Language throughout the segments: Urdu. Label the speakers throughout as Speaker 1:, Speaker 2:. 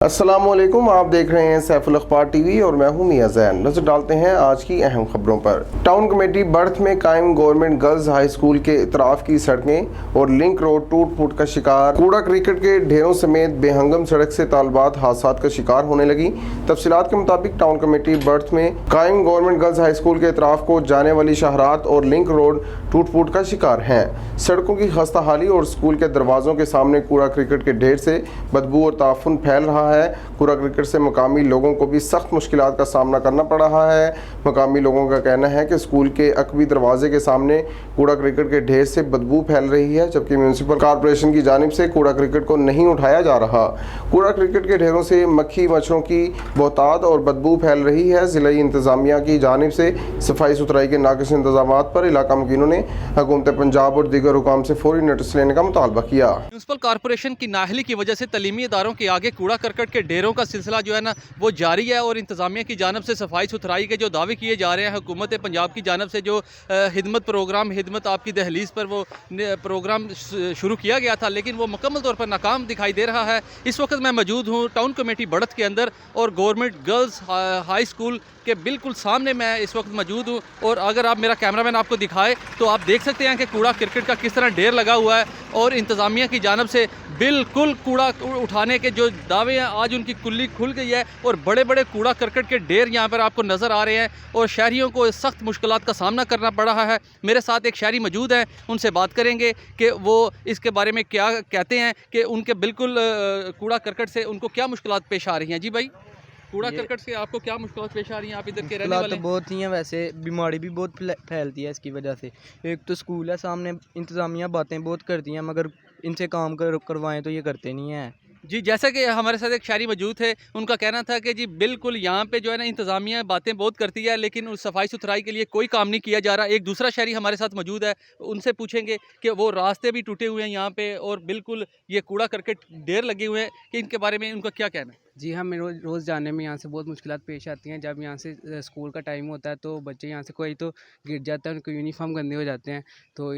Speaker 1: السلام علیکم، آپ دیکھ رہے ہیں سیف الاخبار ٹی وی اور میں ہوں میاں زین۔ نظر ڈالتے ہیں آج کی اہم خبروں پر۔ ٹاؤن کمیٹی بڑھت میں قائم گورنمنٹ گرلز ہائی اسکول کے اطراف کی سڑکیں اور لنک روڈ ٹوٹ پھوٹ کا شکار۔ کوڑا کرکٹ کے ڈھیروں سمیت بے ہنگم سڑک سے طالبات حادثات کا شکار ہونے لگی۔ تفصیلات کے مطابق ٹاؤن کمیٹی بڑھت میں قائم گورنمنٹ گرلز ہائی اسکول کے اطراف کو جانے والی شاہراہات اور لنک روڈ ٹوٹ پھوٹ کا شکار ہیں۔ سڑکوں کی خستہ حالی اور اسکول کے دروازوں کے سامنے کوڑا کرکٹ کے ڈھیر سے بدبو اور تعفن پھیل رہا ہے۔ کوڑا کرکٹ سے مقامی لوگوں کو بھی سخت مشکلات کا سامنا کرنا پڑ رہا ہے۔ مقامی لوگوں کا کہنا ہے کہ اسکول کے عقبی دروازے کے سامنے کوڑا کرکٹ کے ڈھیر سے بدبو پھیل رہی ہے، جبکہ میونسپل کارپوریشن کی جانب سے کوڑا کرکٹ کو نہیں اٹھایا جا رہا۔ کوڑا کرکٹ کے ڈھیروں سے مکھی مچھروں کی بہتات اور بدبو پھیل رہی ہے۔ ضلعی انتظامیہ کی جانب سے صفائی ستھرائی کے ناقص انتظامات پر علاقہ مکینوں نے حکومت پنجاب اور دیگر حکام سے فوری نوٹس لینے کا مطالبہ کیا۔
Speaker 2: میونسپل کارپوریشن کی نااہلی کی وجہ سے تعلیمی اداروں کے آگے کوڑا کرکٹ کے ڈھیروں کا سلسلہ جو ہے نا وہ جاری ہے، اور انتظامیہ کی جانب سے صفائی ستھرائی کے جو دعوے کیے جا رہے ہیں، حکومت پنجاب کی جانب سے جو خدمت آپ کی دہلیز پر وہ پروگرام شروع کیا گیا تھا، لیکن وہ مکمل طور پر ناکام دکھائی دے رہا ہے۔ اس وقت میں موجود ہوں ٹاؤن کمیٹی بڑھت کے اندر اور گورنمنٹ گرلز ہائی اسکول کے بالکل سامنے میں اس وقت موجود ہوں، اور اگر آپ میرا کیمرہ مین آپ کو دکھائے تو آپ دیکھ سکتے ہیں کہ کوڑا کرکٹ کا کس طرح ڈھیر لگا ہوا ہے، اور انتظامیہ کی جانب سے بالکل کوڑا اٹھانے کے جو دعوے ہیں آج ان کی کلی کھل گئی ہے، اور بڑے بڑے کوڑا کرکٹ کے ڈھیر یہاں پر آپ کو نظر آ رہے ہیں، اور شہریوں کو سخت مشکلات کا سامنا کرنا پڑ رہا ہے۔ میرے ساتھ ایک شہری موجود ہیں، ان سے بات کریں گے کہ وہ اس کے بارے میں کیا کہتے ہیں کہ ان کے بالکل کوڑا کرکٹ سے ان کو کیا مشکلات پیش آ رہی ہیں۔ جی بھائی، کوڑا کرکٹ سے آپ کو کیا مشکلات پیش آ رہی ہیں؟ آپ ادھر کے رہنے والے
Speaker 3: تو بہت ہی ہیں، ویسے بیماری بھی بہت پھیلتی ہے اس کی وجہ سے۔ ایک تو اسکول ہے سامنے، انتظامیہ باتیں بہت کرتی ہیں، مگر ان سے کام کروائیں تو یہ کرتے نہیں ہیں۔
Speaker 2: جی، جیسا کہ ہمارے ساتھ ایک شہری موجود تھے، ان کا کہنا تھا کہ جی بالکل یہاں پہ جو ہے نا انتظامیہ باتیں بہت کرتی ہے، لیکن اس صفائی ستھرائی کے لیے کوئی کام نہیں کیا جا رہا۔ ایک دوسرا شہری ہمارے ساتھ موجود ہے، ان سے پوچھیں گے کہ وہ راستے بھی ٹوٹے ہوئے ہیں یہاں پہ، اور بالکل یہ کوڑا کرکٹ ڈھیر لگے ہوئے ہیں، کہ ان کے بارے میں ان کا کیا کہنا ہے؟
Speaker 3: جی، ہمیں روز جانے میں یہاں سے بہت مشکلات پیش آتی ہیں۔ جب یہاں سے اسکول کا ٹائم ہوتا ہے تو بچے یہاں سے کوئی تو گر جاتا ہے، ان کے یونیفارم گندے ہو جاتے ہیں، تو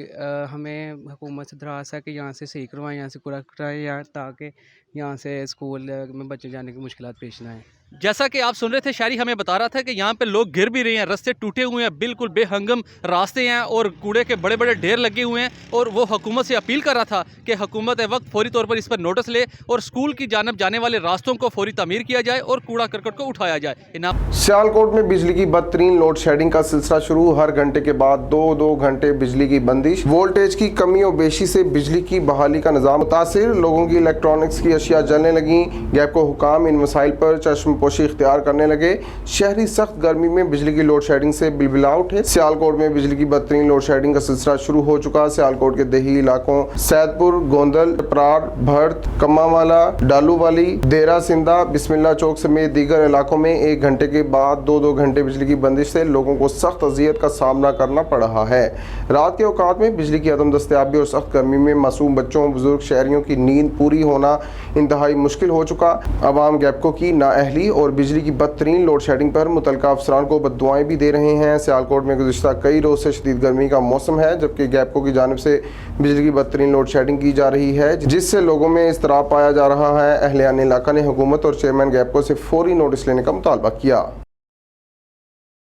Speaker 3: ہمیں حکومت سے درخواست ہے کہ یہاں سے صحیح کروائیں، یہاں سے کوڑا کٹائیں، تاکہ یہاں سے اسکول میں بچے جانے کی مشکلات پیش نہ آئیں۔
Speaker 2: جیسا کہ آپ سن رہے تھے، شہری ہمیں بتا رہا تھا کہ یہاں پہ لوگ گر بھی رہے ہیں، راستے ٹوٹے ہوئے ہیں، بالکل بے ہنگم راستے ہیں، اور کوڑے کے بڑے بڑے ڈھیر لگے ہوئے ہیں، اور وہ حکومت سے اپیل کر رہا تھا کہ حکومت وقت فوری طور پر اس پر نوٹس لے اور اسکول کی جانب جانے والے راستوں کو فوری تعمیر کیا جائے اور کوڑا کرکٹ کو اٹھایا جائے۔
Speaker 1: سیالکوٹ میں بجلی کی بدترین لوڈ شیڈنگ کا سلسلہ شروع، ہر گھنٹے کے بعد دو گھنٹے بجلی کی بندش۔ وولٹیج کی کمی و بیشی سے بجلی کی بحالی کا نظام متاثر، لوگوں کی الیکٹرانکس کی اشیاء جلنے لگیں۔ گیپکو حکام ان مسائل پر چشم پوشی اختیار کرنے لگے۔ شہری سخت گرمی میں بجلی کی لوڈ شیڈنگ سے بلبلا اٹھے۔ سیالکوٹ میں بجلی کی بدترین لوڈ شیڈنگ کا سلسلہ شروع ہو چکا۔ سیالکوٹ کے دیہی علاقوں سید پور، گوندل، پرار، بھرت، کما والا، ڈالو والی، دیرہ سندھا، بسم اللہ چوک سمیت دیگر علاقوں میں ایک گھنٹے کے بعد دو گھنٹے بجلی کی بندش سے لوگوں کو سخت اذیت کا سامنا کرنا پڑ رہا ہے۔ رات کے اوقات میں بجلی کی عدم دستیابی اور سخت گرمی میں معصوم بچوں، بزرگ شہریوں کی نیند پوری ہونا انتہائی مشکل ہو چکا۔ عوام گیپکو کی نااہلی اور بجلی کی بدترین لوڈ شیڈنگ پر متعلقہ افسران کو بددعائیں بھی دے رہے ہیں۔ سیالکوٹ میں گزشتہ کئی روز سے شدید گرمی کا موسم ہے، جبکہ گیپکو کی جانب سے بجلی کی بدترین لوڈ شیڈنگ کی جا رہی ہے، جس سے لوگوں میں اضطراب پایا جا رہا ہے۔ اہلیان علاقہ نے حکومت اور چیئرمین گیپکو سے فوری نوٹس لینے کا مطالبہ کیا۔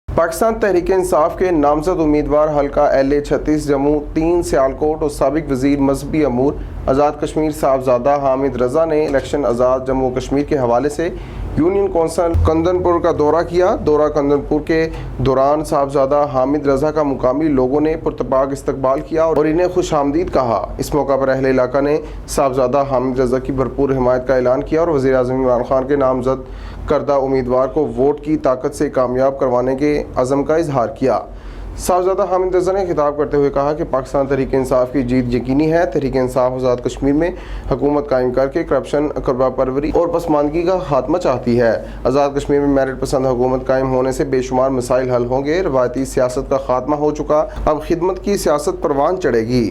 Speaker 1: پاکستان تحریک انصاف کے نامزد امیدوار حلقہ LA 36 جموں 3 سیالکوٹ اور سابق وزیر مذہبی امور آزاد کشمیر صاحبزادہ حامد رضا نے الیکشن آزاد جموں کشمیر کے حوالے سے یونین کونسل کندن پور کا دورہ کیا۔ دورہ کندن پور کے دوران صاحبزادہ حامد رضا کا مقامی لوگوں نے پرتپاک استقبال کیا اور انہیں خوش آمدید کہا۔ اس موقع پر اہل علاقہ نے صاحبزادہ حامد رضا کی بھرپور حمایت کا اعلان کیا اور وزیر اعظم عمران خان کے نامزد کردہ امیدوار کو ووٹ کی طاقت سے کامیاب کروانے کے عزم کا اظہار کیا۔ صاحبزادہ حامد رضا نے خطاب کرتے ہوئے کہا کہ پاکستان تحریک انصاف کی جیت یقینی ہے۔ تحریک انصاف آزاد کشمیر میں حکومت قائم کر کے کرپشن، کبرا پروری اور پسماندگی کا خاتمہ چاہتی ہے۔ آزاد کشمیر میں میرٹ پسند حکومت قائم ہونے سے بے شمار مسائل حل ہوں گے۔ روایتی سیاست کا خاتمہ ہو چکا، اب خدمت کی سیاست پروان چڑھے گی۔